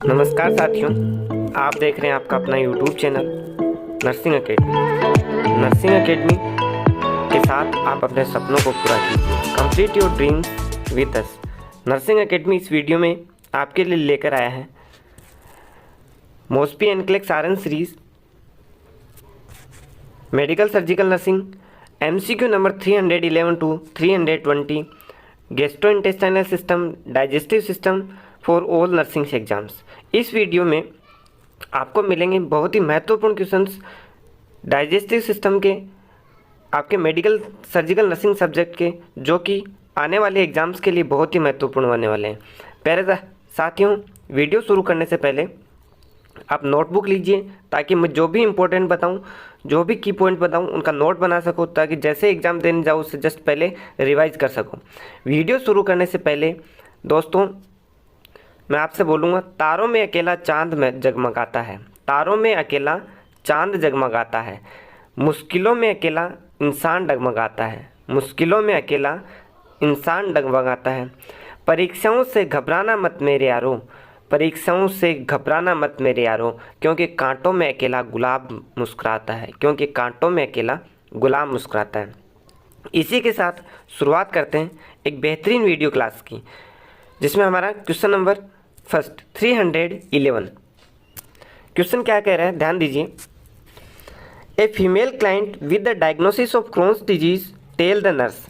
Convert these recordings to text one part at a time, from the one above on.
नमस्कार साथियों, आप देख रहे हैं आपका अपना YouTube channel nursing academy. Nursing academy के साथ आप अपने सपनों को पूरा कीजिए। Complete your dreams with us. Nursing academy इस वीडियो में आपके लिए लेकर आया है मोस्पी NCLEX RN series medical surgical nursing MCQ number 311 to 320 gastrointestinal system digestive system for all nursing exams. इस वीडियो में आपको मिलेंगे बहुत ही महत्वपूर्ण क्वेश्चंस डाइजेस्टिव सिस्टम के, आपके मेडिकल सर्जिकल नर्सिंग सब्जेक्ट के, जो कि आने वाले एग्जाम्स के लिए बहुत ही महत्वपूर्ण होने वाले हैं। प्यारे साथियों, वीडियो शुरू करने से पहले आप नोटबुक लीजिए ताकि मैं जो भी इम्पोर्टेंट बताऊं, जो भी की पॉइंट बताऊं, उनका नोट बना सकूं, ताकि जैसे एग्ज़ाम देने जाऊं उससे जस्ट पहले रिवाइज कर सकूं। वीडियो शुरू करने से पहले दोस्तों मैं आपसे बोलूँगा, तारों में अकेला चांद में जगमगाता है, तारों में अकेला चांद जगमगाता है, मुश्किलों में अकेला इंसान डगमगाता है, मुश्किलों में अकेला इंसान डगमगाता है। परीक्षाओं से घबराना मत मेरे यारो, परीक्षाओं से घबराना मत मेरे यारो, क्योंकि कांटों में अकेला गुलाब मुस्कुराता है, क्योंकि कांटों में अकेला गुलाब मुस्कुराता है। इसी के साथ शुरुआत करते हैं एक बेहतरीन वीडियो क्लास की, जिसमें हमारा क्वेश्चन नंबर फर्स्ट 311। क्वेश्चन क्या कह रहा है, ध्यान दीजिए। A female client with the diagnosis of Crohn's disease tell the nurse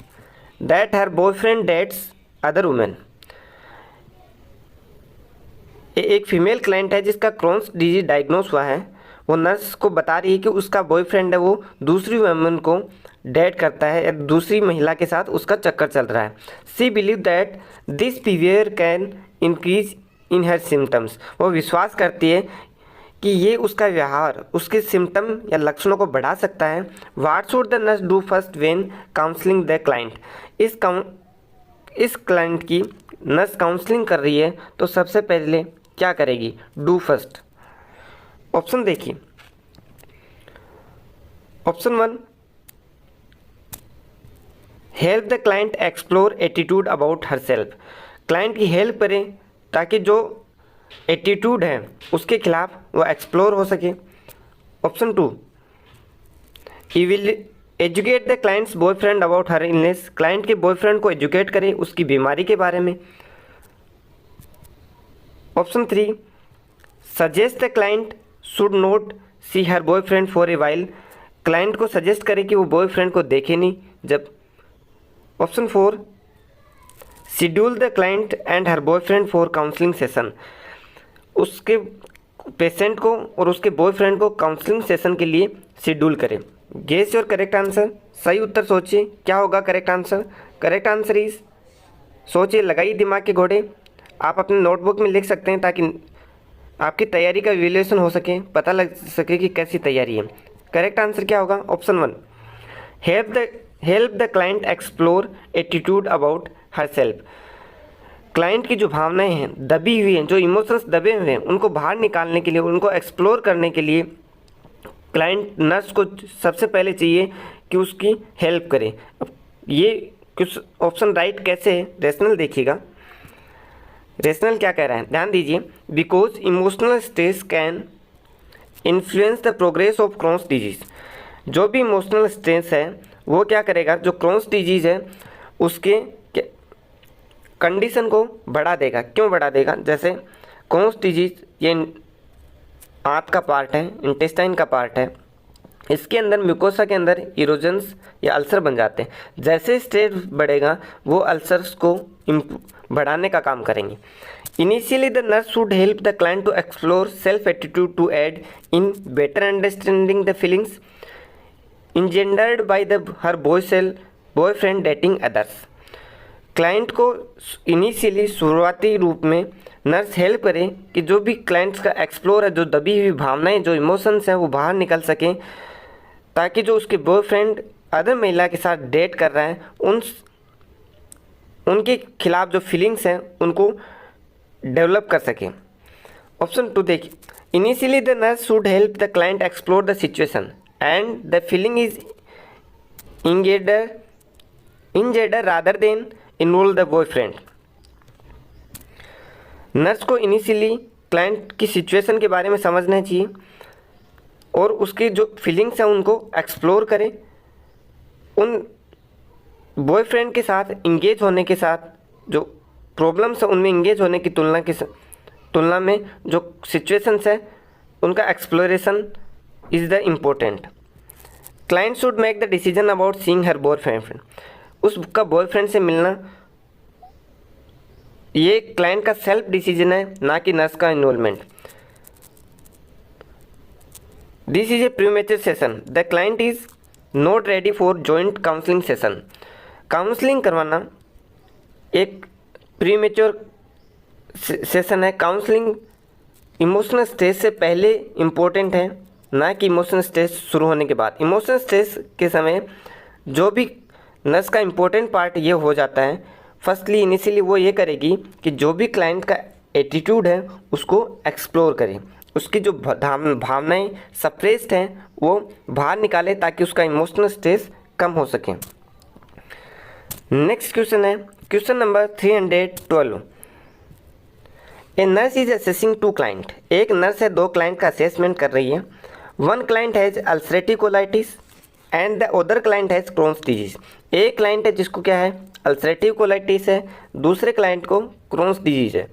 that her boyfriend dates other women. एक फीमेल क्लाइंट है जिसका क्रोन्स डिजीज डायग्नोस हुआ है, वो नर्स को बता रही है कि उसका बॉयफ्रेंड है वो दूसरी वुमेन को डेट करता है या दूसरी महिला के साथ उसका चक्कर चल रहा है। She believe that this behaviour can increase in her symptoms. वो विश्वास करती है कि ये उसका व्यवहार उसके सिम्टम या लक्षणों को बढ़ा सकता है। What should the nurse do first when counselling the client. इस क्लाइंट की नर्स काउंसलिंग कर रही है तो सबसे पहले क्या करेगी, डू फर्स्ट। ऑप्शन देखिए, option 1 help the client explore attitude about her self. Client की हेल्प करें ताकि जो एटीट्यूड है उसके खिलाफ वो एक्सप्लोर हो सके। Option 2 he will educate the client's boyfriend about her illness. Client के बॉयफ्रेंड को एजुकेट करे उसकी बीमारी के बारे में। Option 3 suggest the client should not see her boyfriend for a while. Client को सजेस्ट करे कि वो बॉयफ्रेंड को देखे नहीं जब। Option 4 schedule the client and her boyfriend for counselling session. उसके पेशेंट को और उसके बॉयफ्रेंड को काउंसलिंग सेशन के लिए शेड्यूल करें। Guess your correct answer. सही उत्तर सोचिए, क्या होगा correct answer. Correct answer is, सोचिए, लगाइए दिमाग के घोड़े। आप अपने नोटबुक में लिख सकते हैं ताकि आपकी तैयारी का इवैल्यूएशन हो सके, पता लग सके कि कैसी तैयारी है। करेक्ट आंसर क्या होगा, option 1 help the client explore attitude about her self. Client की जो भावनाएं हैं दबी हुई हैं, जो इमोशंस दबे हुए हैं, उनको बाहर निकालने के लिए, उनको एक्सप्लोर करने के लिए क्लाइंट नर्स को सबसे पहले चाहिए कि उसकी हेल्प करे। अब ये कुछ ऑप्शन राइट कैसे है, रेशनल देखिएगा। रेशनल क्या कह रहा है, ध्यान दीजिए। Because emotional stress can influence the progress of Crohn's disease. जो भी इमोशनल स्ट्रेस है वो क्या करेगा, जो क्रोन्स डिजीज है उसके कंडीशन को बढ़ा देगा। क्यों बढ़ा देगा, जैसे क्रोन्स डिजीज ये आंत का पार्ट है, इंटेस्टाइन का पार्ट है, इसके अंदर म्यूकोसा के अंदर इरोजन्स या अल्सर बन जाते हैं। जैसे स्ट्रेस बढ़ेगा वो अल्सर्स को बढ़ाने का काम करेंगे। Initially the nurse should help the client to explore self attitude to aid in better understanding the feelings engendered by the her boyfriend dating others. Client को इनिशियली शुरुआती रूप में नर्स हेल्प करे कि जो भी क्लाइंट्स का एक्सप्लोर है, जो दबी हुई भावनाएं, जो इमोशंस हैं वो बाहर निकल सकें, ताकि जो उसके बॉयफ्रेंड अदर महिला के साथ डेट कर रहा है उनके खिलाफ जो फीलिंग्स हैं उनको डेवलप कर सके। ऑप्शन 2 देखिए, initially the nurse should help the client explore the situation and the feeling is engender rather than involve the boyfriend. Nurse को इनिशियली क्लाइंट की सिचुएशन के बारे में समझना चाहिए और उसकी जो फीलिंग्स हैं उनको एक्सप्लोर करें। उन बॉयफ्रेंड के साथ इंगेज होने के साथ जो प्रॉब्लम्स हैं उनमें इंगेज होने की तुलना में जो सिचुएशंस है उनका exploration is the important. Client should make the decision about seeing her boyfriend. उसका बॉयफ्रेंड से मिलना ये क्लाइंट का सेल्फ डिसीजन है, ना कि नर्स का involvement. This is a premature session, the client is not ready for joint counselling session. Counselling करवाना एक प्रीमेच्योर सेशन है। काउंसलिंग इमोशनल स्टेज से पहले इम्पोर्टेंट है, ना कि इमोशनल स्टेज शुरू होने के बाद। इमोशनल स्टेज के समय जो भी नर्स का इम्पोर्टेंट पार्ट ये हो जाता है, फर्स्टली इनिशियली वो ये करेगी कि जो भी क्लाइंट का एटीट्यूड है उसको एक्सप्लोर करे, उसकी जो भावनाएं सप्रेस्ड हैं वो बाहर निकाले ताकि उसका इमोशनल स्टेज कम हो सके। नेक्स्ट क्वेश्चन है question number 312। A nurse is assessing two client. एक नर्स है दो क्लाइंट का असेसमेंट कर रही है। One client has ulcerative colitis and the other client has Crohn's disease. एक क्लाइंट है जिसको क्या है, अल्सरेटिव कोलाइटिस है, दूसरे क्लाइंट को क्रोन्स डिजीज है।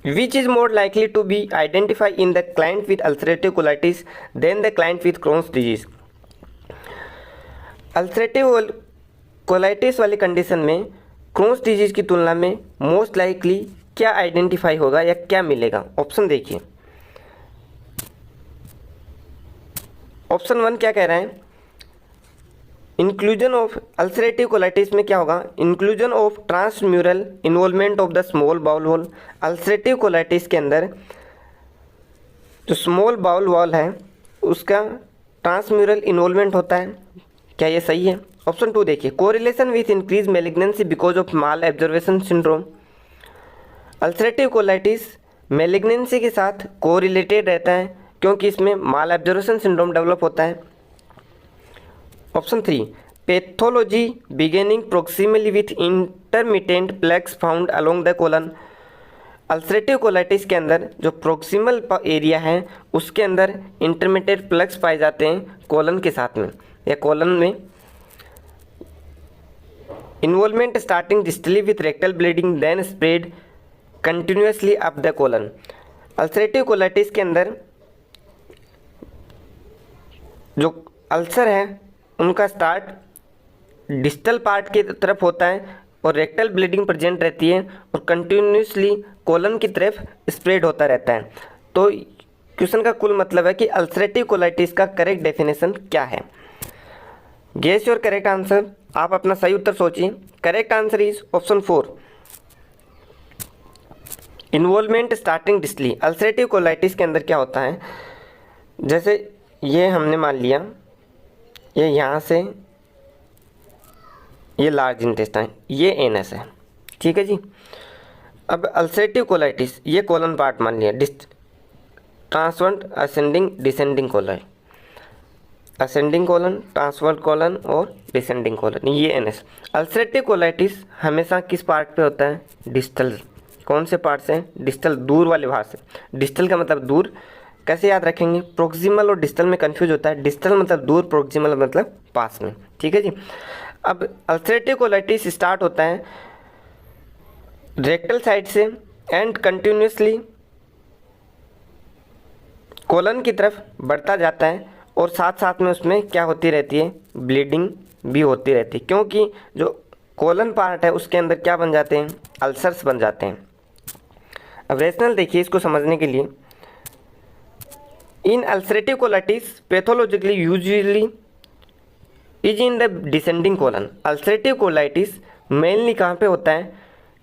Which is more likely to be identify in the client with ulcerative colitis than the client with Crohn's disease. Ulcerative colitis वाली कंडीशन में क्रोन्स डिजीज की तुलना में मोस्ट लाइकली क्या आइडेंटिफाई होगा या क्या मिलेगा? ऑप्शन देखिए। ऑप्शन 1 क्या कह रहा है, इंक्लूजन ऑफ अल्सरेटिव कोलाइटिस में क्या होगा, inclusion of transmural involvement of the small bowel wall. Ulcerative colitis के अंदर जो स्मॉल बाउल वॉल है उसका ट्रांसम्यूरल इन्वॉल्वमेंट होता है। क्या ये सही है? ऑप्शन 2 देखिए, correlation with increase malignancy because of mall observation syndrome. Ulcerative colitis malignancy के साथ कोरिलेटेड रहता है क्योंकि इसमें माल एब्जर्वेशन सिंड्रोम डेवलप होता है। Option 3, pathology beginning proximally with intermittent plaques found along the colon. Ulcerative colitis के अंदर जो प्रोक्सिमल एरिया है उसके अंदर इंटरमिटेंट प्लेक्स पाए जाते हैं कोलन के साथ में या कोलन में। Involvement starting distally with rectal bleeding then spread continuously up the colon. Ulcerative colitis के अंदर जो अल्सर है उनका स्टार्ट डिस्टल पार्ट की तरफ होता है और रेक्टल ब्लीडिंग प्रेजेंट रहती है और कंटिन्यूसली कोलन की तरफ स्प्रेड होता रहता है। तो क्वेश्चन का कुल मतलब है कि अल्सरेटिव कोलाइटिस का करेक्ट डेफिनेशन क्या है? Guess your correct answer. आप अपना सही उत्तर सोचिए। Correct answer is option 4, involvement starting distally. Ulcerative colitis के अंदर क्या होता है, जैसे ये हमने मान लिया ये यहाँ से ये लार्ज इंटेस्टाइन, ये एनस है, ठीक है जी। अब अल्सरेटिव कोलाइटिस ये कोलन पार्ट मान लिया, transverse ascending descending colon, ascending colon, transverse colon और डिसेंडिंग कोलन, ये एनएस। अल्सरेटिव कोलाइटिस हमेशा किस पार्ट पे होता है? डिस्टल। कौन से पार्ट से? डिस्टल, दूर वाले भाग से। डिस्टल का मतलब दूर। कैसे याद रखेंगे? प्रोक्सिमल और डिस्टल में कंफ्यूज होता है। डिस्टल मतलब दूर, प्रोक्सिमल मतलब पास में, ठीक है जी। अब अल्सरेटिव कोलाइटिस स्टार्ट होता है रेक्टल साइड से एंड कंटिन्यूसली कोलन की तरफ बढ़ता जाता है और साथ साथ में उसमें क्या होती रहती है? ब्लीडिंग भी होती रहती है, क्योंकि जो कोलन पार्ट है उसके अंदर क्या बन जाते हैं? अल्सर्स बन जाते हैं। अब रेशनल देखिए इसको समझने के लिए। In ulcerative colitis pathologically usually is in the descending colon. Ulcerative colitis mainly कहाँ पे होता है?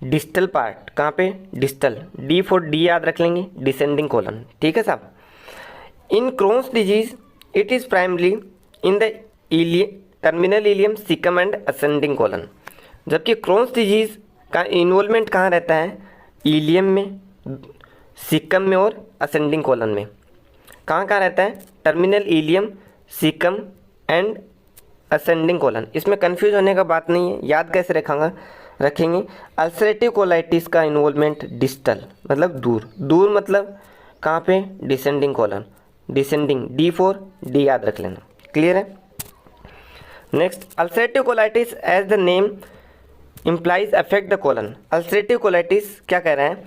Distal part. कहाँ पे? डिस्टल। डी फॉर डी याद रख लेंगे, डिसेंडिंग कोलन, ठीक है साहब। In Crohn's disease it is primary in the terminal ileum, caecum and ascending colon. जबकि क्रोन्स डिजीज का इन्वॉल्वमेंट कहाँ रहता है? इलियम में, सीकम में और असेंडिंग कोलन में। कहाँ कहाँ रहता है? Terminal ileum, caecum and ascending colon. इसमें कंफ्यूज होने का बात नहीं है। याद कैसे रखांगा? रखेंगे। अल्सरेटिव कोलाइटिस का इन्वॉल्वमेंट डिस्टल मतलब दूर, दूर मतलब कहाँ पे, descending colon, descending D4 D याद रख लेना, क्लियर है। Next, ulcerative colitis as the name implies affect the colon. Ulcerative colitis क्या कह रहा है,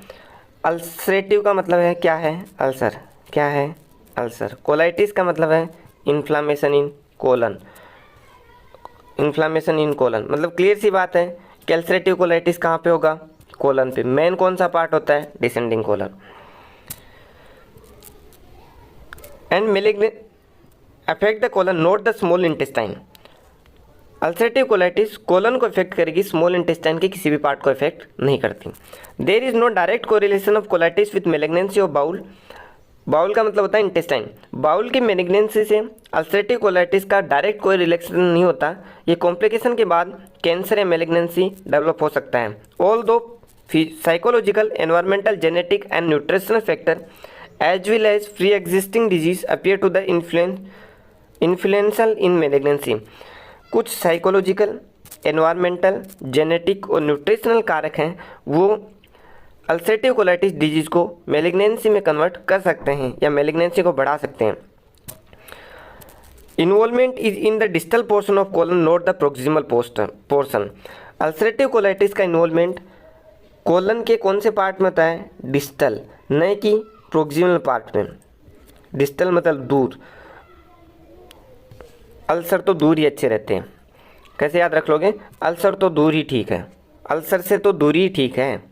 अल्सरेटिव का मतलब है क्या है, अल्सर, क्या है अल्सर। कोलाइटिस का मतलब है इन्फ्लामेशन इन कोलन, इन्फ्लामेशन इन कोलन मतलब क्लियर सी बात है कि अल्सरेटिव कोलाइटिस कहाँ पे होगा, कोलन पे। मेन कौन सा पार्ट होता है, descending colon. And malignant affect the colon not the small intestine. Ulcerative colitis colon को इफेक्ट करेगी, स्मॉल इंटेस्टाइन के किसी भी पार्ट को इफेक्ट नहीं करती। There is no direct correlation of colitis with malignancy of bowel. Bowel का मतलब होता है इंटेस्टाइन। बाउल की मेलिग्नेंसी से अल्सरेटिव कोलाइटिस का डायरेक्ट कोई रिलेशन नहीं होता। ये कॉम्प्लिकेशन के बाद कैंसर या मेलिग्नेंसी डेवलप हो सकता है। Although psychological, environmental, genetic and nutritional factor as well as pre existing disease appear to the influential in malignancy. कुछ साइकोलॉजिकल, एनवायरमेंटल, जेनेटिक और न्यूट्रिशनल कारक हैं, वो अल्सरेटिव कोलाइटिस डिजीज़ को मेलिग्नेंसी में कन्वर्ट कर सकते हैं या मेलिग्नेंसी को बढ़ा सकते हैं। Involvement is in the distal portion of colon not the proximal portion. Ulcerative colitis का इन्वॉल्वमेंट कोलन के कौन से पार्ट में होता है, डिस्टल, न कि प्रोक्सिमल पार्ट में। डिस्टल मतलब दूर, अल्सर तो दूर ही अच्छे रहते हैं। कैसे याद रख लोगे, अल्सर तो दूर ही ठीक है, अल्सर से तो दूरी ही ठीक है,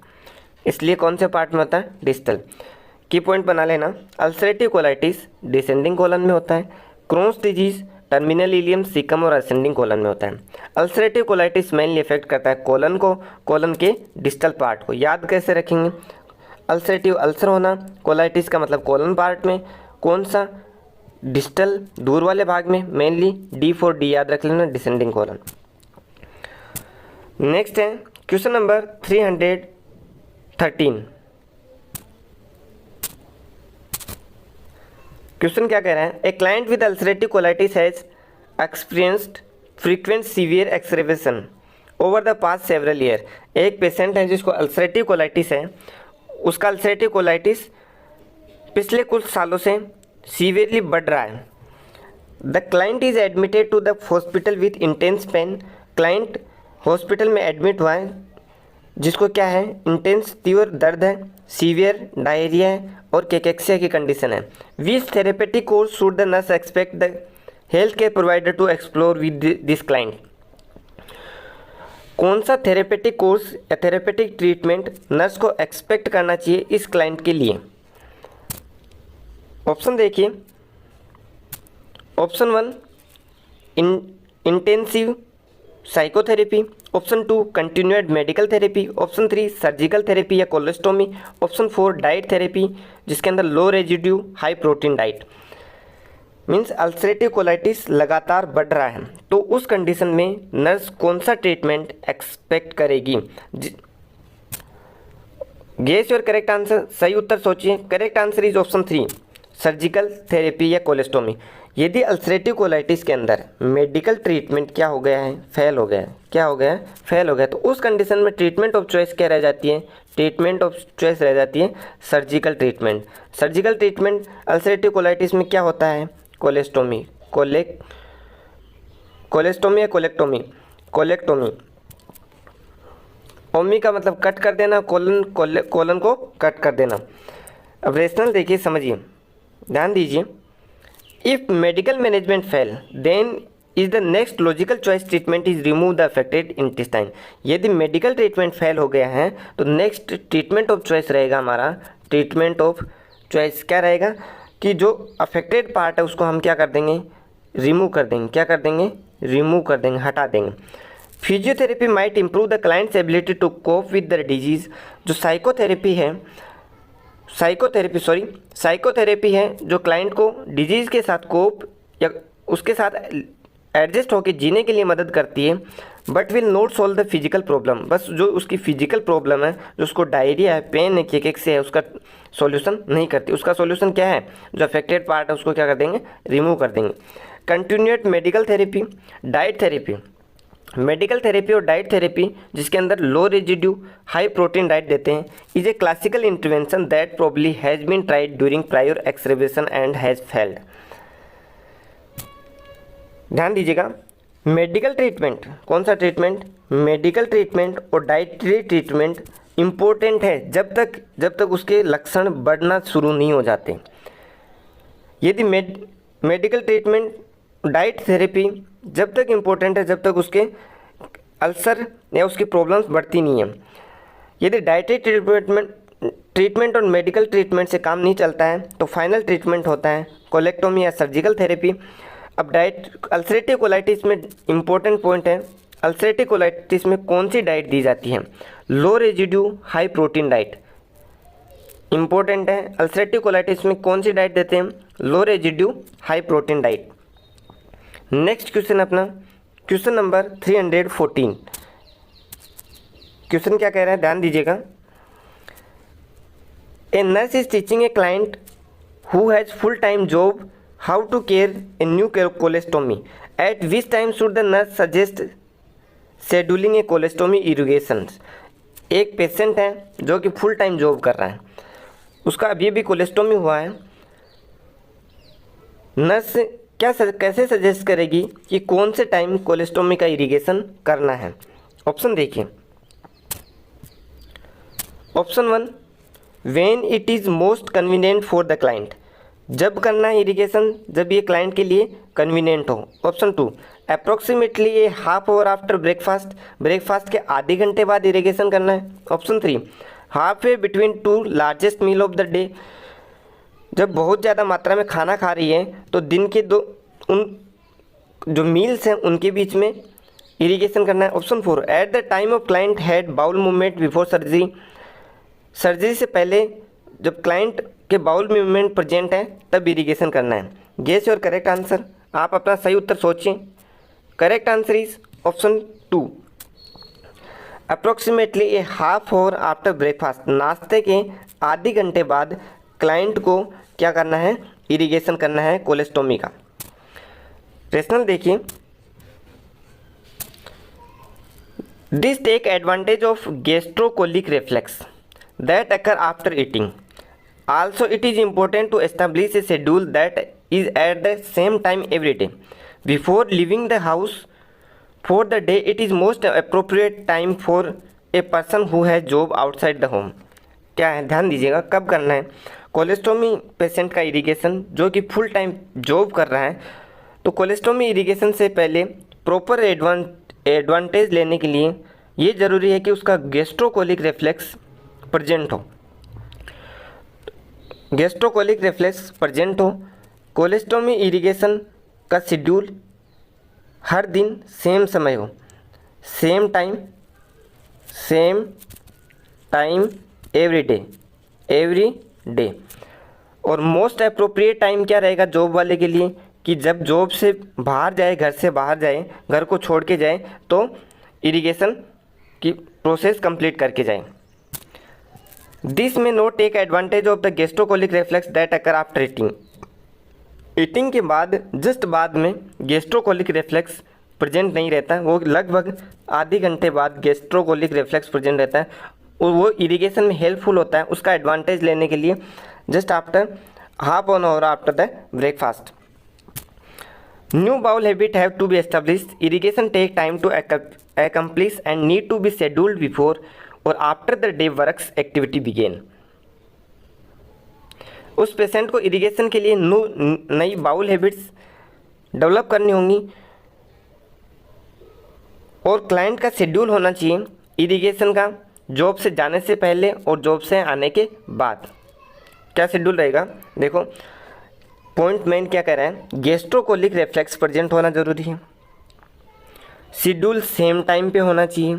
इसलिए कौन से पार्ट में होता है, डिस्टल। की पॉइंट बना लेना, अल्सरेटिव कोलाइटिस डिसेंडिंग कोलन में होता है। Crohn's disease terminal ileum, caecum और असेंडिंग कोलन में होता है। अल्सरेटिव कोलाइटिस मेनली इफेक्ट करता है कोलन को, कोलन के डिस्टल पार्ट को। याद कैसे रखेंगे, अल्सरेटिव अल्सर होना, कोलाइटिस का मतलब कोलन पार्ट में, कौन सा, डिस्टल दूर वाले भाग में, मेनली D4 D याद रख लेना, डिसेंडिंग कोलन। नेक्स्ट है क्वेश्चन नंबर 313। क्वेश्चन क्या कह रहा है, a client with ulcerative colitis has experienced frequent severe exacerbation over the past several year. एक पेशेंट है जिसको अल्सरेटिव कोलाइटिस है, उसका अल्सरेटिव कोलाइटिस पिछले कुछ सालों से सीवियरली बढ़ रहा है। The client is admitted to the hospital with intense pain. Client hospital में एडमिट हुआ है जिसको क्या है, इंटेंस तीव्र दर्द है, सीवियर डायरिया है और केकेक्सिया की कंडीशन है। Which therapeutic course should the nurse expect the health care provider to explore with this client. कौन सा थेरेपेटिक कोर्स या थेरेपेटिक ट्रीटमेंट नर्स को एक्सपेक्ट करना चाहिए इस क्लाइंट के लिए। ऑप्शन देखिए, option 1 intensive psychotherapy, option 2 continued medical therapy, option 3 surgical therapy या कोलेस्टोमी, ऑप्शन 4 डाइट थेरेपी जिसके अंदर low residue high protein diet. Means ulcerative colitis लगातार बढ़ रहा है तो उस कंडीशन में नर्स कौन सा ट्रीटमेंट एक्सपेक्ट करेगी। गेस योर करेक्ट आंसर, सही उत्तर सोचिए। Correct answer is option 3 surgical therapy या कोलेस्टोमी। यदि अल्सरेटिव कोलाइटिस के अंदर मेडिकल ट्रीटमेंट क्या हो गया है, फेल हो गया है, क्या हो गया है, फेल हो गया, तो उस कंडीशन में ट्रीटमेंट ऑफ चॉइस क्या रह जाती है, ट्रीटमेंट ऑफ चॉइस रह जाती है surgical treatment. Surgical treatment ulcerative colitis में क्या होता है, कोलेस्टोमी, कोलेस्टोमी या कोलेक्टोमी, कोलेक्टोमी। ओमी का मतलब कट कर देना, कोलन को कट कर देना। अब रेशनल देखिए, समझिए, ध्यान दीजिए। If medical management fail then is the next logical choice treatment is remove the affected intestine. यदि मेडिकल ट्रीटमेंट फेल हो गया है तो नेक्स्ट ट्रीटमेंट ऑफ चॉइस रहेगा हमारा, ट्रीटमेंट ऑफ चॉइस क्या रहेगा कि जो अफेक्टेड पार्ट है उसको हम क्या कर देंगे, रिमूव कर देंगे। क्या कर देंगे, रिमूव कर देंगे, हटा देंगे। Physiotherapy might improve the client's ability to cope with the disease. जो साइकोथेरेपी है, साइकोथेरेपी है जो क्लाइंट को डिजीज़ के साथ कोप या उसके साथ एडजस्ट होकर जीने के लिए मदद करती है, but will not solve the physical problem. बस जो उसकी फिजिकल प्रॉब्लम है, जो उसको डायरिया है, पेन है, केकेक्सिया है, उसका सॉल्यूशन नहीं करती। उसका सॉल्यूशन क्या है, जो अफेक्टेड पार्ट है उसको क्या कर देंगे, रिमूव कर देंगे। Continued medical therapy, diet therapy. Medical therapy और डाइट थेरेपी जिसके अंदर low residue high protein diet देते हैं is a classical intervention that probably has been tried during prior exacerbation and has failed. ध्यान दीजिएगा, मेडिकल ट्रीटमेंट, कौन सा treatment, medical treatment और डाइटरी ट्रीटमेंट इम्पोर्टेंट है जब तक उसके लक्षण बढ़ना शुरू नहीं हो जाते। यदि मेडिकल ट्रीटमेंट, डाइट थेरेपी जब तक इम्पोर्टेंट है जब तक उसके अल्सर या उसकी प्रॉब्लम्स बढ़ती नहीं है। यदि डाइटरी ट्रीटमेंट और मेडिकल ट्रीटमेंट से काम नहीं चलता है तो फाइनल ट्रीटमेंट होता है कोलेक्टोमी या सर्जिकल थेरेपी। अब अल्सरेटिव कोलाइटिस में इम्पोर्टेंट पॉइंट है, अल्सरेटिव कोलाइटिस में कौन सी डाइट दी जाती है, low residue high protein diet important है। अल्सरेटिव कोलाइटिस में कौन सी डाइट देते हैं, low residue high protein diet. Next question अपना क्वेश्चन नंबर 314। क्वेश्चन क्या कह रहा है, ध्यान दीजिएगा। A nurse is teaching a client who has full time job how to care a new कोलेस्टोमी eight which time should the nurse suggest scheduling A colostomy irrigation. एक patient है जो कि फुल टाइम जॉब कर रहा है, उसका अभी भी कोलेस्टोमी हुआ है। नर्स कैसे सजेस्ट करेगी कि कौन से टाइम कोलेस्टोमी का इरिगेशन करना है। ऑप्शन देखिए, option 1 when it is most convenient for the client, जब करना है इरिगेशन जब ये क्लाइंट के लिए कन्वीनियंट हो। Option 2 approximately a half hour after breakfast, breakfast के आधे घंटे बाद इरिगेशन करना है। Option 3 halfway between two largest meal of the day, जब बहुत ज़्यादा मात्रा में खाना खा रही है तो दिन के उन जो मील्स हैं उनके बीच में इरिगेशन करना है। Option 4 at the time of client had bowel movement before surgery, surgery से पहले जब क्लाइंट के बाउल मूवमेंट प्रेजेंट है तब इरिगेशन करना है। गेस योर करेक्ट आंसर, आप अपना सही उत्तर सोचिए। Correct answer is option 2 approximately a half hour after breakfast, नाश्ते के आधे घंटे बाद क्लाइंट को क्या करना है, इरिगेशन करना है कोलेस्टोमी का। रेशनल देखिए, this take advantage of gastrocolic reflex that occur after eating, also it is important to establish a schedule that is at the same time every day before leaving the house for the day. It is most appropriate time for a person who has job outside the home. क्या है, ध्यान दीजिएगा, कब करना है कोलेस्टोमी patient का irrigation जो कि फुल टाइम जॉब कर रहा है। तो कोलेस्टोमी इरिगेशन से पहले प्रॉपर एडवांटेज लेने के लिए ये ज़रूरी है कि उसका गैस्ट्रोकोलिक रिफ्लेक्स प्रेजेंट हो, गैस्ट्रोकोलिक रिफ्लेक्स प्रेजेंट हो। कोलेस्टोमी इरिगेशन का शेड्यूल हर दिन सेम समय हो, सेम टाइम एवरी डे। और मोस्ट अप्रोप्रिएट टाइम क्या रहेगा जॉब वाले के लिए कि जब जॉब से बाहर जाए, घर से बाहर जाए, घर को छोड़ के जाए तो इरिगेशन की प्रोसेस कंप्लीट करके जाए। This may not take advantage of the gastrocolic reflex that occur after eating, eating के बाद जस्ट बाद में गैस्ट्रोकोलिक रिफ्लेक्स प्रेजेंट नहीं रहता, वो लगभग आधे घंटे बाद गैस्ट्रोकोलिक रिफ्लेक्स प्रेजेंट रहता है और वो इरिगेशन में हेल्पफुल होता है उसका एडवांटेज लेने के लिए just after half an hour after the breakfast. New bowel habit have to be established, irrigation take time to accomplish and need to be scheduled before or after the day works activity begin। उस patient को irrigation के लिए नई bowl habits develop करनी होंगी और client का schedule होना चाहिए इरिगेशन का जॉब से जाने से पहले और जॉब से आने के बाद। क्या शेड्यूल रहेगा, देखो पॉइंट मेन क्या कह रहा है, गैस्ट्रोकोलिक रिफ्लेक्स प्रेजेंट होना ज़रूरी है, शेड्यूल सेम टाइम पे होना चाहिए।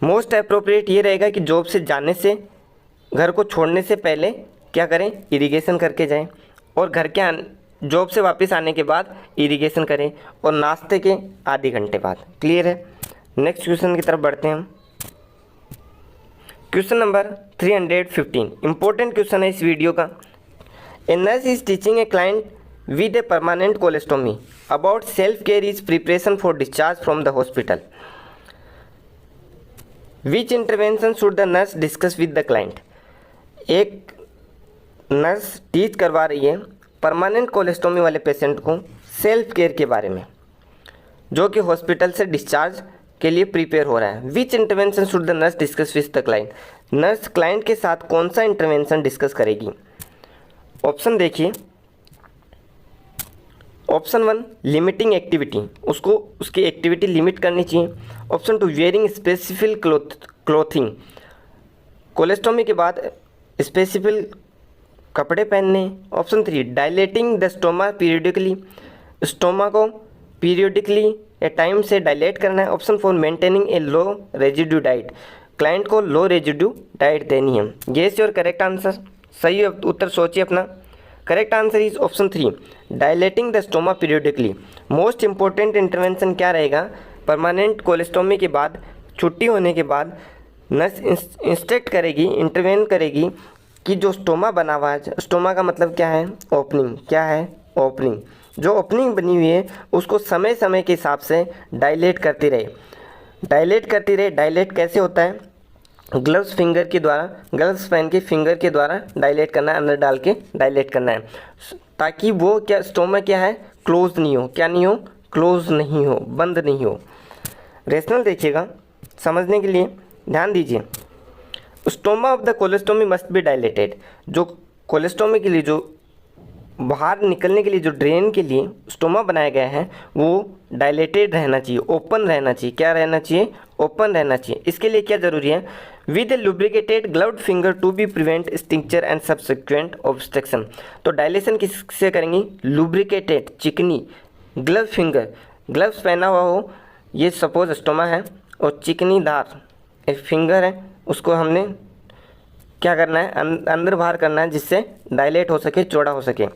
मोस्ट अप्रोप्रिएट ये रहेगा कि जॉब से जाने से, घर को छोड़ने से पहले क्या करें, इरिगेशन करके जाएं और घर के जॉब से वापस आने के बाद इरिगेशन करें और नाश्ते के आधे घंटे बाद। क्लियर है। नेक्स्ट क्वेश्चन की तरफ बढ़ते हैं हम। क्वेश्चन नंबर 315 इंपॉर्टेंट क्वेश्चन है इस वीडियो का। ए nurse is teaching a client with a permanent colostomy. About self-care is preparation for discharge from the hospital. Which intervention should the nurse discuss with the client? एक nurse teach करवा रही है permanent कोलेस्टोमी वाले patient को self care के बारे में, जो कि हॉस्पिटल से डिस्चार्ज के लिए प्रिपेयर हो रहा है. Which intervention should the nurse discuss with the client? Nurse client के साथ कौन सा इंटरवेंशन डिस्कस करेगी? ऑप्शन देखिए. ऑप्शन 1 लिमिटिंग एक्टिविटी, उसको उसकी एक्टिविटी लिमिट करनी चाहिए. Option 2 wearing specific clothing, colostomy के बाद स्पेसिफिक कपड़े पहनने. Option 3 dilating the stoma periodically, stoma को पीरियडिकली या टाइम से डायलेट करना है. Option 4 maintaining a low residue diet, client को लो रेजिड्यू डाइट देनी है. Guess your correct answer. सही उत्तर सोचिए अपना. Correct answer is option 3 dilating the stoma periodically. Most important intervention क्या रहेगा? परमानेंट कोलेस्टोमी के बाद, छुट्टी होने के बाद नर्स इंस्ट्रक्ट करेगी, इंटरवेन करेगी कि जो स्टोमा बना हुआ है, स्टोमा का मतलब क्या है? ओपनिंग. क्या है? ओपनिंग. जो ओपनिंग बनी हुई है उसको समय समय के हिसाब से डायलेट करती रहे, डायलेट करती रहे. डायलेट कैसे होता है? ग्लव्स फिंगर के द्वारा, ग्लव्स पहन के फिंगर के द्वारा डायलेट करना है, अंदर डाल के डायलेट करना है, ताकि वो क्या स्टोमा क्या है? क्लोज नहीं हो. क्या नहीं हो? क्लोज नहीं हो, बंद नहीं हो. रेशनल देखिएगा समझने के लिए, ध्यान दीजिए. Stoma of the कोलेस्टोमी must be dilated. जो कोलेस्टोमी के लिए, जो बाहर निकलने के लिए, जो ड्रेन के लिए स्टोमा बनाया गया है वो डायलेटेड रहना चाहिए, ओपन रहना चाहिए. क्या रहना चाहिए? ओपन रहना चाहिए. इसके लिए क्या ज़रूरी है? With lubricated gloved finger to be prevent stricture and subsequent obstruction. तो डायलेशन किससे करेंगी? लुब्रिकेटेड, चिकनी ग्लव फिंगर, ग्लव्स पहना हुआ हो, ये सपोज स्टोमा है और चिकनी धार एक फिंगर है, उसको हमने क्या करना है? अंदर बाहर करना है, जिससे डायलेट हो सके, चौड़ा हो सके.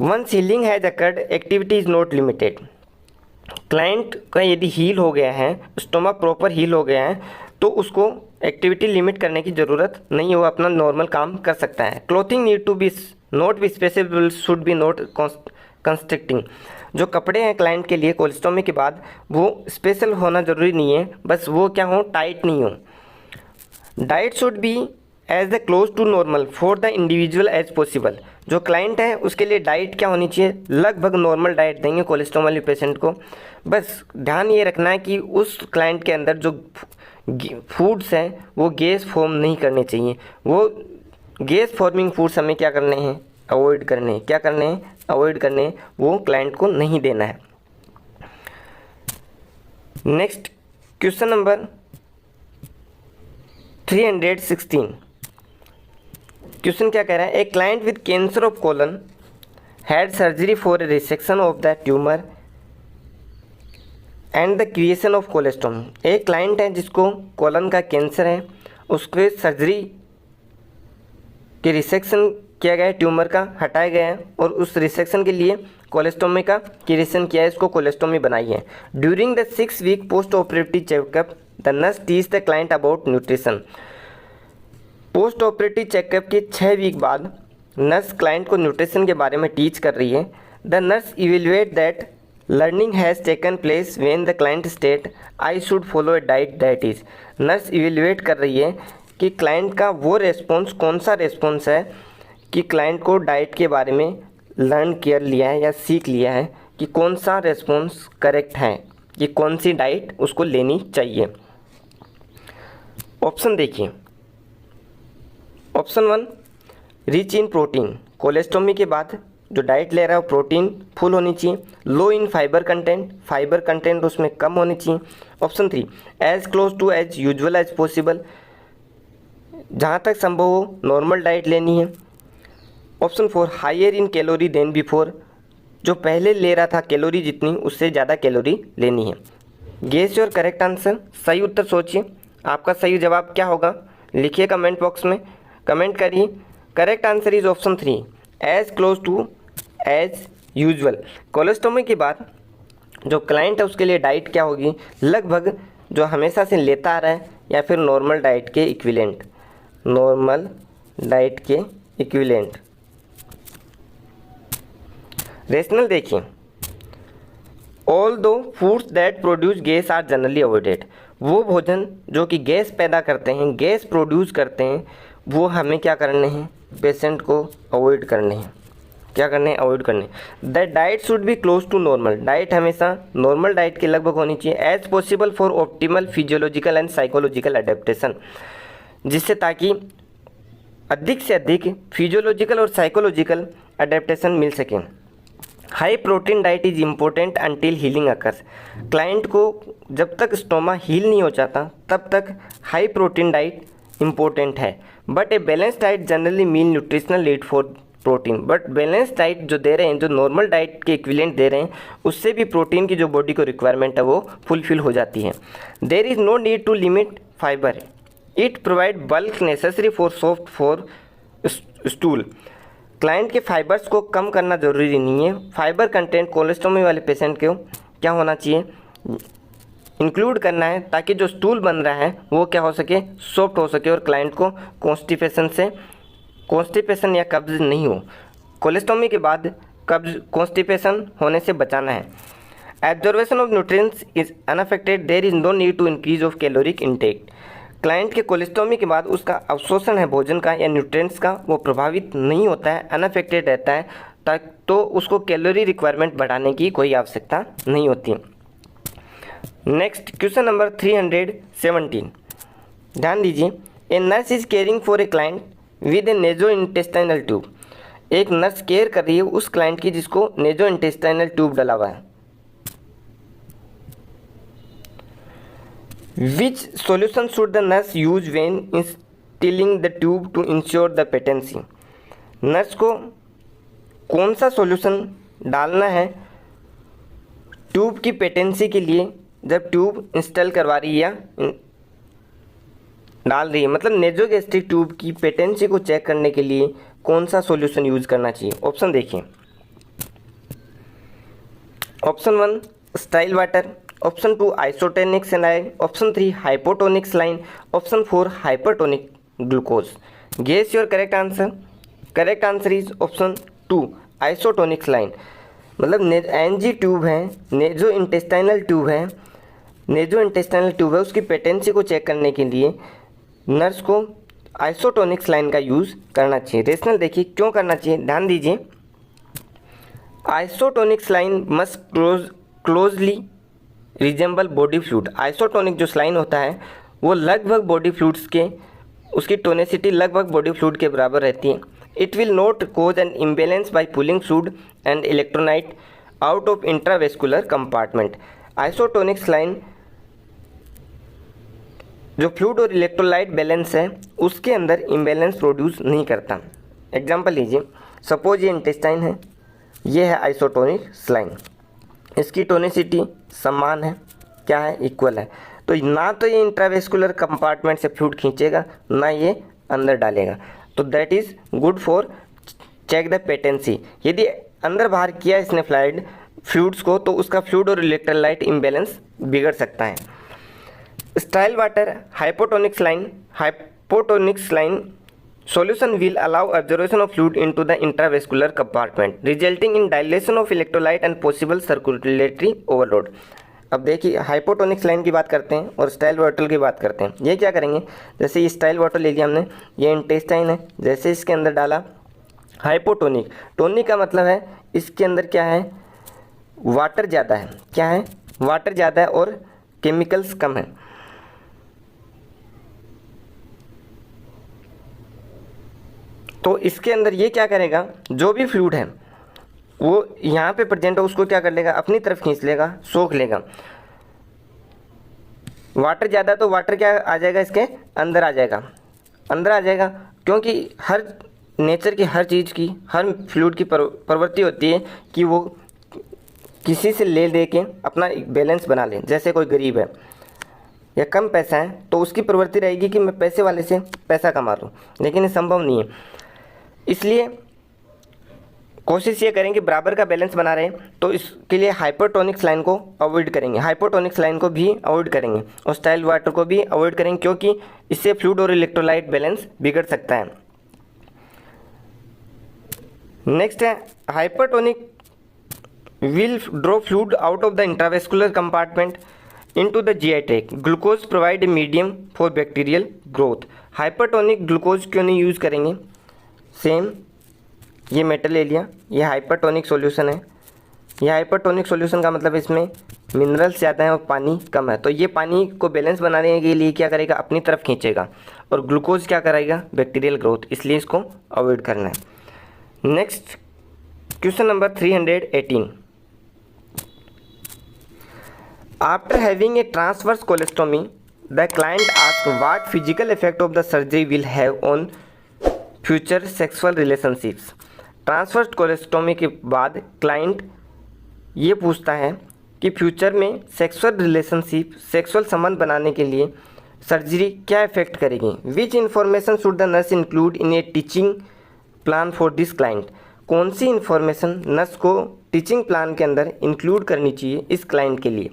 Once healing has occurred activity is not limited. Client का यदि हील हो गया है, स्टोमा प्रॉपर हील हो गया है, तो उसको एक्टिविटी लिमिट करने की ज़रूरत नहीं है, वो अपना नॉर्मल काम कर सकता है. Clothing need to be not be specific, should be not constricting. जो कपड़े हैं क्लाइंट के लिए कोलेस्टोमी के बाद, वो स्पेशल होना ज़रूरी नहीं है, बस वो क्या हो? टाइट नहीं हो. Diet should be as the close to normal for the individual as possible. जो क्लाइंट है उसके लिए डाइट क्या होनी चाहिए? लगभग नॉर्मल डाइट देंगे कोलेस्ट्रॉल वाले पेशेंट को. बस ध्यान ये रखना है कि उस क्लाइंट के अंदर जो फूड्स हैं वो गैस फॉर्म नहीं करने चाहिए. वो गैस फॉर्मिंग फूड्स हमें क्या करने हैं? अवॉइड करने हैं. क्या करने हैं? अवॉइड करने हैं. वो क्लाइंट को नहीं देना है. Next question number 316. क्वेश्चन क्या कह रहा है? A client with cancer of colon had surgery for a resection of the tumour and the creation of colostomy. एक क्लाइंट है जिसको कोलन का कैंसर है, उसके सर्जरी के रिसेक्शन किया गया है, ट्यूमर का हटाया गया है, और उस रिसेक्शन के लिए कोलेस्टोमी का क्रिएशन किया है, इसको कोलेस्टोमी बनाई है. During the 6 week post operative checkup the nurse teach the client about nutrition. Post operative checkup के 6 वीक बाद नर्स क्लाइंट को न्यूट्रिशन के बारे में टीच कर रही है. The nurse evaluate that learning has taken place when the client state I should follow A diet that is. Nurse evaluate कर रही है कि क्लाइंट का वो रेस्पॉन्स कौन सा रेस्पॉन्स है कि क्लाइंट को डाइट के बारे में लर्न कर लिया है या सीख लिया है कि कौन सा रेस्पॉन्स करेक्ट है, कि कौन सी डाइट उसको लेनी चाहिए. ऑप्शन देखिए. Option 1 rich in protein. कोलेस्टोमी के बाद जो डाइट ले रहा है वो प्रोटीन फुल होनी चाहिए. Low in fibre content, fibre content उसमें कम होनी चाहिए. Option 3 as close to as usual as possible, जहाँ तक संभव हो नॉर्मल डाइट लेनी है. Option 4 higher in calorie than before, जो पहले ले रहा था कैलोरी जितनी उससे ज़्यादा कैलोरी लेनी है. Guess your correct answer. सही उत्तर सोचिए. आपका सही जवाब क्या होगा? लिखिए कमेंट बॉक्स में, कमेंट करिए. Correct answer is option 3 as close to as usual. Colostomy के बाद जो क्लाइंट है उसके लिए डाइट क्या होगी? लगभग जो हमेशा से लेता आ रहा है या फिर नॉर्मल डाइट के इक्विवेलेंट, नॉर्मल डाइट के इक्विवेलेंट. रेशनल देखिए, although foods that produce gas are generally avoided. वो भोजन जो कि गैस पैदा करते हैं, गैस प्रोड्यूस करते हैं, वो हमें क्या करने हैं, पेशेंट को अवॉइड करने हैं। क्या करने हैं, अवॉइड करने। The diet should be close to normal. Diet हमेशा नॉर्मल डाइट के लगभग होनी चाहिए, as possible for optimal physiological and psychological adaptation, जिससे ताकि अधिक से अधिक फिजियोलॉजिकल और साइकोलॉजिकल अडेप्टेशन मिल सके। High protein diet is important until healing occurs. Client को जब तक स्टोमा हील नहीं हो जाता तब तक हाई प्रोटीन डाइट इम्पोर्टेंट है। But a balance diet generally meal nutritional need for protein. But balance diet जो दे रहे हैं, जो नॉर्मल डाइट के इक्विवेलेंट दे रहे हैं, उससे भी प्रोटीन की जो बॉडी को रिक्वायरमेंट है वो फुलफिल हो जाती है। There is no need to limit fibre, it provide bulk necessary for soft for stool. Client के फाइबर्स को कम करना ज़रूरी नहीं है। फाइबर कंटेंट कोलेस्टोमी वाले पेशेंट को क्या होना चाहिए, इंक्लूड करना है, ताकि जो स्टूल बन रहा है वो क्या हो सके, सॉफ्ट हो सके और क्लाइंट को कॉन्स्टिपेशन या कब्ज नहीं हो। कोलेस्टोमी के बाद कब्ज कॉन्स्टिपेशन होने से बचाना है। Absorption of nutrients is unaffected, there is no need to increase of caloric intake. Client के कोलेस्टोमी के बाद उसका अवशोषण है भोजन का या न्यूट्रिएंट्स का, वो प्रभावित नहीं होता है, अनअफेक्टेड रहता है, तो उसको कैलोरी रिक्वायरमेंट बढ़ाने की कोई आवश्यकता नहीं होती। नेक्स्ट क्वेश्चन नंबर 317, ध्यान दीजिए। ए nurse is caring for a client with A नेजो intestinal tube. एक नर्स केयर कर रही है उस क्लाइंट की जिसको नेजो इंटेस्टाइनल ट्यूब डला हुआ है। Which solution should the nurse use when instilling the tube to ensure the patency. Nurse को कौन सा सॉल्यूशन डालना है ट्यूब की पेटेंसी के लिए, जब ट्यूब इंस्टॉल करवा रही है या डाल रही है, मतलब नेजोगैस्ट्रिक ट्यूब की पेटेंसी को चेक करने के लिए कौन सा सॉल्यूशन यूज करना चाहिए। ऑप्शन देखिए, option 1 sterile water, option 2 isotonic saline, option 3 hypotonic saline, option 4 hypertonic glucose. Guess your correct answer. Correct answer is option 2 isotonic saline. मतलब एनजी ट्यूब है, नेजो इंटेस्टाइनल ट्यूब है, नेजो इंटेस्टाइनल ट्यूब है, उसकी patency को check करने के लिए नर्स को आइसोटोनिक सलाइन का यूज़ करना चाहिए। रेशनल देखिए क्यों करना चाहिए, ध्यान दीजिए। Isotonic saline must closely resemble body fluid. Isotonic जो सलाइन होता है वो लगभग बॉडी फ्लूइड्स के, उसकी टोनिसिटी लगभग बॉडी फ्लूइड के बराबर रहती है। It will not cause an imbalance by pulling fluid and electrolyte out of intravascular compartment. Isotonic saline जो फ्लूइड और इलेक्ट्रोलाइट बैलेंस है उसके अंदर इम्बैलेंस प्रोड्यूस नहीं करता। एग्जांपल लीजिए, सपोज ये इंटेस्टाइन है, ये है आइसोटोनिक सलाइन, इसकी टोनिसिटी समान है, क्या है, इक्वल है, तो ना तो ये इंट्रावेस्कुलर कंपार्टमेंट से फ्लूइड खींचेगा ना ये अंदर डालेगा, तो that is good for check the patency. यदि अंदर बाहर किया इसने फ्लूइड्स को तो उसका फ्लूइड और इलेक्ट्रोलाइट इम्बैलेंस बिगड़ सकता है। Style water hypotonic saline solution will allow absorption of fluid into the intravascular compartment resulting in dilation of electrolyte and possible circulatory overload। अब देखिए हाइपोटोनिक सलाइन की बात करते हैं और स्टाइल वाटर की बात करते हैं। ये क्या करेंगे, जैसे ये स्टाइल वाटर ले लिया हमने, ये इंटेस्टाइन है, जैसे इसके अंदर डाला हाइपोटोनिक, टोनिक का मतलब है इसके अंदर क्या है, वाटर ज़्यादा है, क्या है, वाटर ज़्यादा है और केमिकल्स कम है। तो इसके अंदर ये क्या करेगा, जो भी फ्लूइड है वो यहाँ पे प्रेजेंट है उसको क्या कर लेगा, अपनी तरफ खींच लेगा, सोख लेगा। वाटर ज़्यादा तो वाटर क्या आ जाएगा, इसके अंदर आ जाएगा, अंदर आ जाएगा, क्योंकि हर नेचर की हर चीज़ की, हर फ्लूइड की प्रवृत्ति होती है कि वो किसी से ले दे के अपना बैलेंस बना ले। जैसे कोई गरीब है या कम पैसा है तो उसकी प्रवृत्ति रहेगी कि मैं पैसे वाले से पैसा कमा लूँ, लेकिन ये संभव नहीं है। इसलिए कोशिश ये करें कि बराबर का बैलेंस बना रहे, तो इसके लिए हाइपरटोनिक सलाइन को अवॉइड करेंगे, हाइपोटोनिक सलाइन को भी अवॉइड करेंगे और स्टाइल वाटर को भी अवॉइड करेंगे, क्योंकि इससे फ्लूइड और इलेक्ट्रोलाइट बैलेंस बिगड़ सकता है। नेक्स्ट है hypertonic will draw fluid out of the intravascular compartment into the GI tract. Glucose provide a medium for bacterial growth. Hypertonic glucose क्यों नहीं यूज़ करेंगे? सेम ये मेटल ले लिया, ये हाइपरटोनिक सॉल्यूशन है। ये हाइपरटोनिक सॉल्यूशन का मतलब इसमें मिनरल्स ज़्यादा हैं और पानी कम है, तो ये पानी को बैलेंस बनाने के लिए क्या करेगा, अपनी तरफ खींचेगा, और ग्लूकोज क्या करेगा, बैक्टीरियल ग्रोथ, इसलिए इसको अवॉइड करना है। Next question number 318। After having a transverse कोलेस्टोमी the client ask what physical effect of the surgery will have on future sexual relationships. Transverse कोलेस्टोमी के बाद क्लाइंट ये पूछता है कि फ्यूचर में सेक्सुअल रिलेशनशिप, सेक्सुअल संबंध बनाने के लिए सर्जरी क्या इफेक्ट करेगी। विच information should the nurse include in A teaching plan for this client. कौन सी इन्फॉर्मेशन नर्स को टीचिंग प्लान के अंदर इंक्लूड करनी चाहिए इस क्लाइंट के लिए।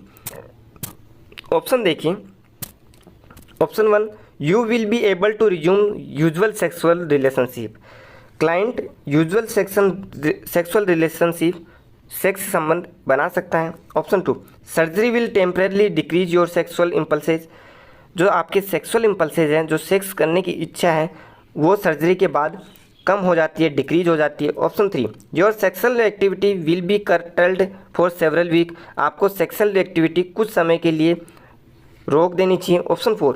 ऑप्शन देखिए। Option 1, you will be able to resume usual sexual relationship. Client usual sexual relationship, sex संबंध बना सकता है। Option 2, surgery will temporarily decrease your sexual impulses. जो आपके सेक्सुअल इम्पल्सेज हैं, जो सेक्स करने की इच्छा है, वो सर्जरी के बाद कम हो जाती है, डिक्रीज हो जाती है। Option 3, your sexual activity will be curtailed for several week. आपको सेक्सुअल एक्टिविटी कुछ समय के लिए रोक देनी चाहिए। Option 4,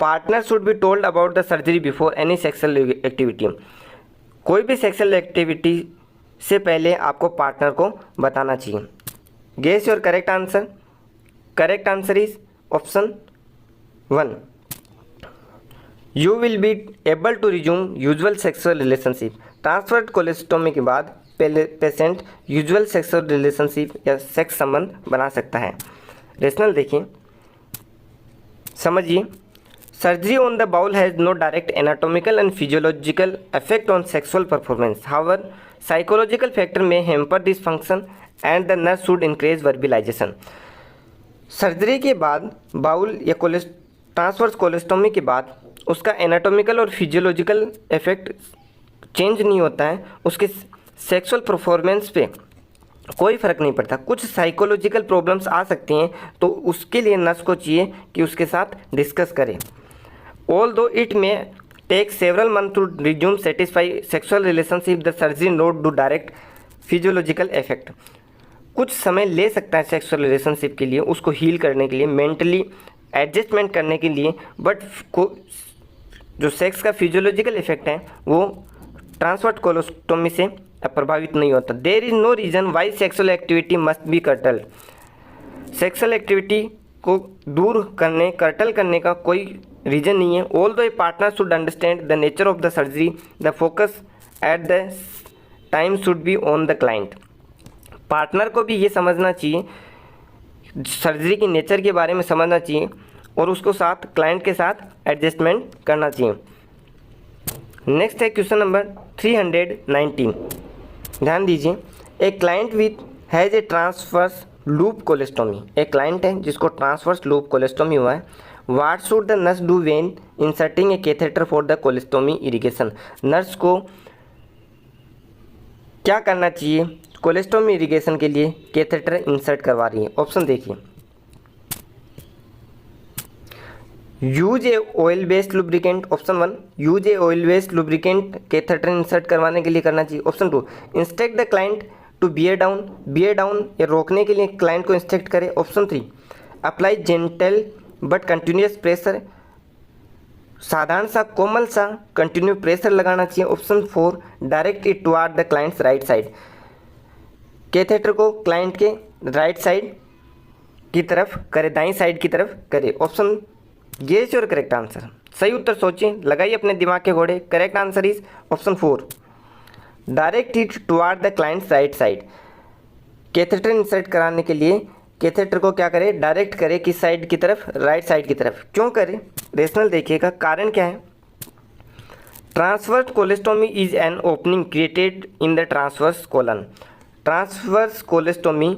partner should be told about the surgery before any sexual activity. कोई भी सेक्सुअल एक्टिविटी से पहले आपको पार्टनर को बताना चाहिए। Guess your correct answer. Correct answer is option 1, you will be able to resume usual sexual relationship. Transverse colostomy के बाद पेशेंट यूजुअल सेक्सुअल रिलेशनशिप या सेक्स संबंध बना सकता है। रेशनल देखिए, समझिए। Surgery on the bowel has no direct anatomical and physiological effect on sexual performance. However psychological factor में hamper this function and the nurse should increase verbalization. Surgery के बाद बाउल या ट्रांसवर्स कोलेस्टोमी के बाद उसका एनाटॉमिकल और फिजियोलॉजिकल इफेक्ट चेंज नहीं होता है, उसके सेक्सुअल परफॉर्मेंस पे कोई फ़र्क नहीं पड़ता। कुछ साइकोलॉजिकल प्रॉब्लम्स आ सकती हैं, तो उसके लिए नर्स को चाहिए कि उसके साथ डिस्कस करें। Although it may take several month to resume satisfy sexual relationship, the surgery not do direct physiological effect. कुछ समय ले सकता है सेक्सुअल रिलेशनशिप के लिए, उसको हील करने के लिए, मेंटली एडजस्टमेंट करने के लिए, बट जो सेक्स का फिजियोलॉजिकल इफेक्ट है वो ट्रांसवर्स कोलेस्टोमी से प्रभावित नहीं होता। There is no reason why sexual activity must be curtail. Sexual activity को दूर करने, कर्टल करने का कोई रीज़न नहीं है। Although A partner should understand the nature of the surgery, the focus at the time should be on the client. Partner को भी ये समझना चाहिए, सर्जरी की नेचर के बारे में समझना चाहिए, और उसको साथ क्लाइंट के साथ एडजस्टमेंट करना चाहिए। नेक्स्ट है क्वेश्चन नंबर 319। ध्यान दीजिए। A client with has a transverse loop कोलेस्टोमी। एक क्लाइंट है जिसको ट्रांसवर्स लूप कोलेस्टोमी हुआ है। What should the nurse do when inserting A catheter for the कोलेस्टोमी irrigation. Nurse को क्या करना चाहिए कोलेस्टोमी इरिगेशन के लिए कैथेटर इंसर्ट करवा रही है। ऑप्शन देखिए। Use a oil based lubricant. Option 1, use a oil based lubricant catheter insert करवाने के लिए करना चाहिए। Option 2, instruct the client to bear down. Bear down या रोकने के लिए क्लाइंट को इंस्ट्रक्ट करे। Option 3, apply gentle but continuous pressure. साधारण सा कोमल सा कंटिन्यू प्रेशर लगाना चाहिए। Option 4, direct it toward the client's right side. Catheter को क्लाइंट के राइट साइड की तरफ करे, दाईं साइड की तरफ करे। Option guess your correct answer. सही उत्तर सोचिए, लगाइए अपने दिमाग के घोड़े। Correct answer is option 4, direct it toward the client's right side. Catheter insert कराने के लिए कैथेटर को क्या करे, डायरेक्ट करे किस साइड की तरफ, राइट साइड की तरफ। क्यों करे, रेशनल देखिएगा, कारण क्या है। Transverse कोलेस्टोमी is an opening created in the transverse colon. Transverse कोलेस्टोमी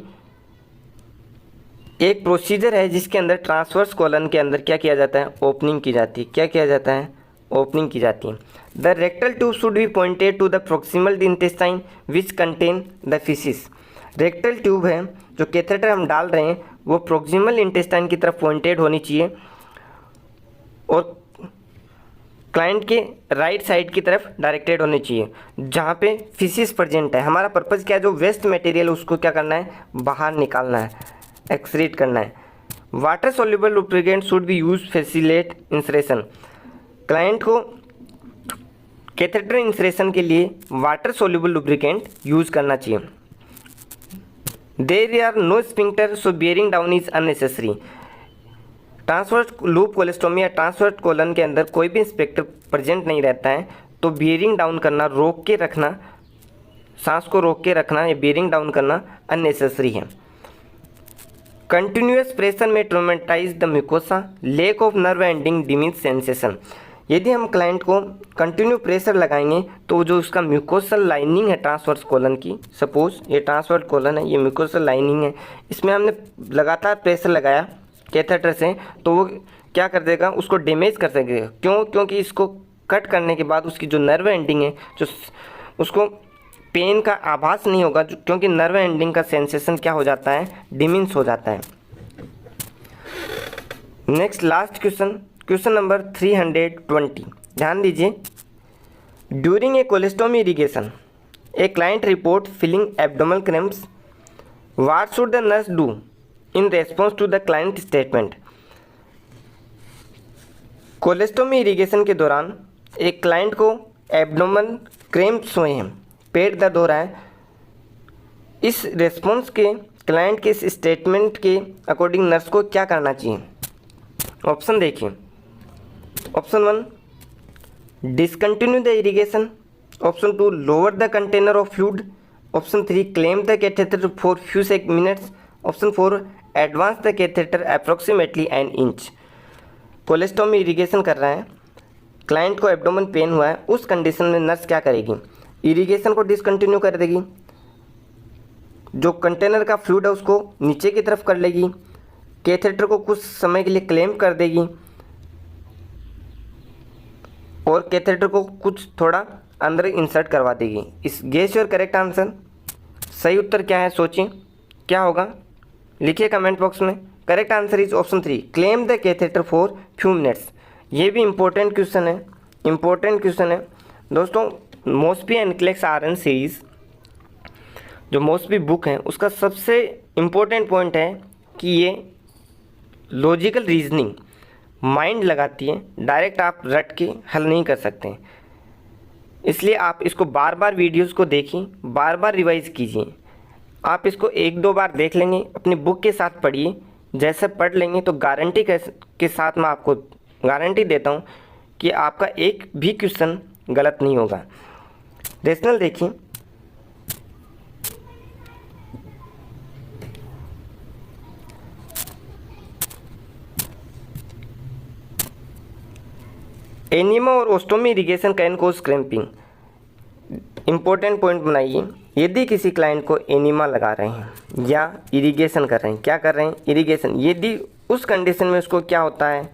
एक प्रोसीजर है जिसके अंदर ट्रांसवर्स कोलन के अंदर क्या किया जाता है, ओपनिंग की जाती है। क्या किया जाता है, ओपनिंग की जाती है। The rectal tube should be pointed to the proximal intestine which contain the faeces. Rectal tube है जो कैथेटर हम डाल रहे हैं वो प्रोक्सिमल इंटेस्टाइन की तरफ पॉइंटेड होनी चाहिए और क्लाइंट के राइट साइड की तरफ डायरेक्टेड होनी चाहिए जहाँ पे फिसिस प्रेजेंट है। हमारा पर्पज़ क्या है, जो वेस्ट मटेरियल उसको क्या करना है, बाहर निकालना है, एक्सक्रीट करना है। Water soluble lubricant should be use facilitate insertion. Client को कैथेटर इंसरेशन के लिए वाटर सोल्यूबल लुब्रिकेंट यूज करना चाहिए। There are no sphincter so bearing down is unnecessary. Transverse loop colostomy या ट्रांसवर्स कोलन के अंदर कोई भी इंस्पेक्टर प्रेजेंट नहीं रहता है तो बियरिंग डाउन करना, रोक के रखना, सांस को रोक के रखना या बियरिंग डाउन करना अननेसेसरी है। कंटिन्यूअस प्रेशर में traumatise the mucosa, lake of nerve ending demean sensation. यदि हम क्लाइंट को कंटिन्यू प्रेशर लगाएंगे तो जो उसका म्यूकोसल लाइनिंग है ट्रांसवर्स कोलन की, सपोज ये ट्रांसवर्स कोलन है, ये म्यूकोसल लाइनिंग है, इसमें हमने लगातार प्रेशर लगाया कैथेटर से तो वो क्या कर देगा, उसको डैमेज कर सकेगा। क्यों? क्योंकि इसको कट करने के बाद उसकी जो नर्व एंडिंग है जो उसको पेन का आभास नहीं होगा, क्योंकि नर्व एंडिंग का सेंसेशन क्या हो जाता है, डिमिन्स हो जाता है। Next last question, question number 320। ध्यान दीजिए, during a colostomy irrigation a client report feeling abdominal cramps, what should the nurse do in response to the client statement. Colostomy irrigation के दौरान एक क्लाइंट को एब्डोमिनल क्रैम्प्स हुए हैं, पेट दर्द हो रहा है। इस रेस्पॉन्स के क्लाइंट के इस स्टेटमेंट के अकॉर्डिंग नर्स को क्या करना चाहिए। ऑप्शन देखिए, option 1 discontinue the irrigation, option 2 lower the container of fluid, option 3 claim the catheter for few minutes, option 4 advance the catheter approximately an inch. कोलेस्टोमी irrigation कर रहा है, क्लाइंट को एब्डोमेन पेन हुआ है, उस कंडीशन में नर्स क्या करेगी, इरिगेशन को डिसकंटिन्यू कर देगी, जो कंटेनर का फ्लूइड है उसको नीचे की तरफ कर लेगी, कैथेटर को कुछ समय के लिए क्लेम कर देगी और कैथेटर को कुछ थोड़ा अंदर इंसर्ट करवा देगी। इस गेस योर करेक्ट आंसर। सही उत्तर क्या है, सोचिए क्या होगा, लिखिए कमेंट बॉक्स में। Correct answer is option 3 claim the catheter for few minutes. ये भी इम्पोर्टेंट क्वेश्चन है, इम्पोर्टेंट क्वेश्चन है दोस्तों। मॉस्बी एंड क्लेक्स आयरन सीरीज जो मॉस्बी बुक है उसका सबसे इम्पोर्टेंट पॉइंट है कि ये लॉजिकल रीजनिंग माइंड लगाती है, डायरेक्ट आप रट के हल नहीं कर सकते। इसलिए आप इसको बार बार वीडियोस को देखिए, बार बार रिवाइज कीजिए। आप इसको 1-2 बार देख लेंगे, अपनी बुक के साथ पढ़िए, जैसे पढ़ लेंगे तो गारंटी के साथ मैं आपको गारंटी देता हूँ कि आपका एक भी क्वेश्चन गलत नहीं होगा। रेशनल देखिए, एनीमा और ostomy irrigation can cause cramping. Important point बनाइए, यदि किसी क्लाइंट को एनीमा लगा रहे हैं या इरिगेशन कर रहे हैं, क्या कर रहे हैं, इरिगेशन, यदि उस कंडीशन में उसको क्या होता है,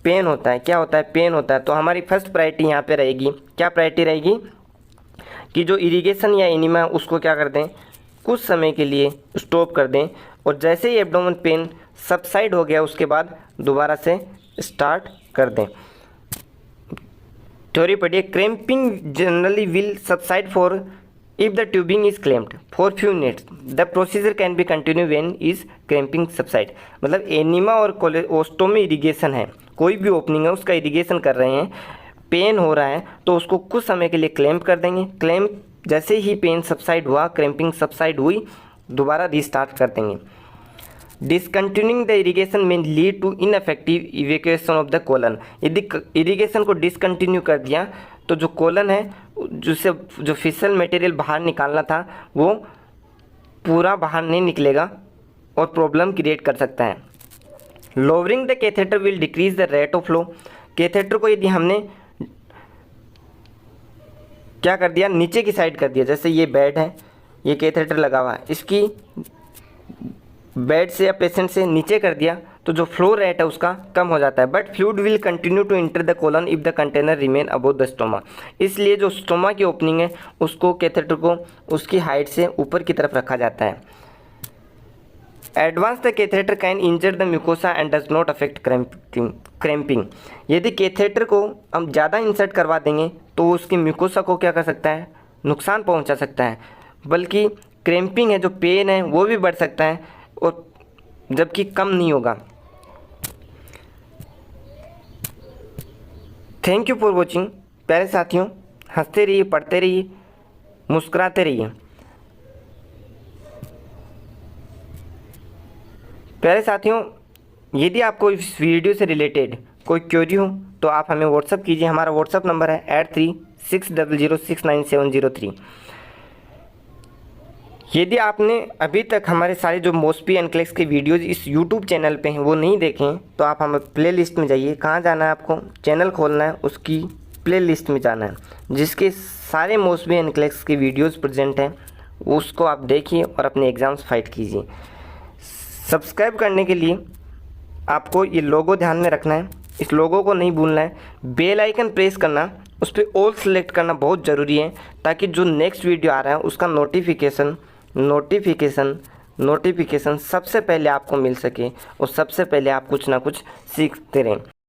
पेन होता है, क्या होता है, पेन होता है, तो हमारी फर्स्ट प्रायोरिटी यहाँ पे रहेगी, क्या प्रायोरिटी रहेगी कि जो इरिगेशन या एनीमा उसको क्या कर दें, कुछ समय के लिए स्टॉप कर दें और जैसे ही एब्डोमेन पेन सबसाइड हो गया उसके बाद दोबारा से स्टार्ट कर दें। थ्योरी पढ़िए, cramping generally will subside for if the tubing is clamped for few minutes, the procedure can be continue when is cramping subside. मतलब एनीमा और ओस्टोमी इरिगेशन है, कोई भी ओपनिंग है उसका इरिगेशन कर रहे हैं, पेन हो रहा है तो उसको कुछ समय के लिए क्लैम्प कर देंगे, क्लैम्प जैसे ही पेन सबसाइड हुआ, क्रैम्पिंग सबसाइड हुई, दोबारा रीस्टार्ट कर देंगे। Discontinuing the irrigation may lead to ineffective evacuation of the colon. यदि इरिगेशन को डिसकंटिन्यू कर दिया तो जो कोलन है, जिससे जो फिसल मटेरियल बाहर निकालना था वो पूरा बाहर नहीं निकलेगा और प्रॉब्लम क्रिएट कर सकता है। Lowering the catheter will decrease the rate of flow. Catheter को यदि हमने क्या कर दिया, नीचे की साइड कर दिया, जैसे ये बेड है, ये कैथेटर लगा हुआ है, इसकी बेड से या पेशेंट से नीचे कर दिया तो जो फ्लो रेट है उसका कम हो जाता है। But fluid will continue to enter the colon if the container remain above the stoma. इसलिए जो स्टोमा की ओपनिंग है उसको कैथेटर को उसकी हाइट से ऊपर की तरफ रखा जाता है। Advance the catheter can injure the mucosa and does not affect cramping. यदि कैथेटर को हम ज़्यादा इंसर्ट करवा देंगे तो उसकी म्यूकोसा को क्या कर सकता है, नुकसान पहुंचा सकता है, बल्कि क्रैम्पिंग है जो पेन है वो भी बढ़ सकता है, और जबकि कम नहीं होगा। Thank you for watching. प्यारे साथियों, हंसते रहिए, पढ़ते रहिए, मुस्कुराते रहिए। प्यारे साथियों, यदि आपको इस वीडियो से रिलेटेड कोई क्वेरी हो तो आप हमें व्हाट्सअप कीजिए। हमारा व्हाट्सअप नंबर है 8360069703। यदि आपने अभी तक हमारे सारे जो मोस्पी एनक्लेक्स के वीडियोज़ इस यूट्यूब चैनल पे हैं वो नहीं देखे हैं तो आप हमें प्ले लिस्ट में जाइए। कहाँ जाना है आपको, चैनल खोलना है, उसकी प्ले लिस्ट में जाना है जिसके सारे मोस्पी एनक्लेक्स के वीडियोज़ प्रेजेंट हैं, उसको आप देखिए और अपने एग्ज़ाम्स फाइट कीजिए। सब्सक्राइब करने के लिए आपको ये लोगो ध्यान में रखना है, इस लोगो को नहीं भूलना है। बेल आइकन प्रेस करना, उस पर ऑल सेलेक्ट करना बहुत ज़रूरी है ताकि जो नेक्स्ट वीडियो आ रहा है उसका नोटिफिकेशन सबसे पहले आपको मिल सके और सबसे पहले आप कुछ ना कुछ सीखते रहें।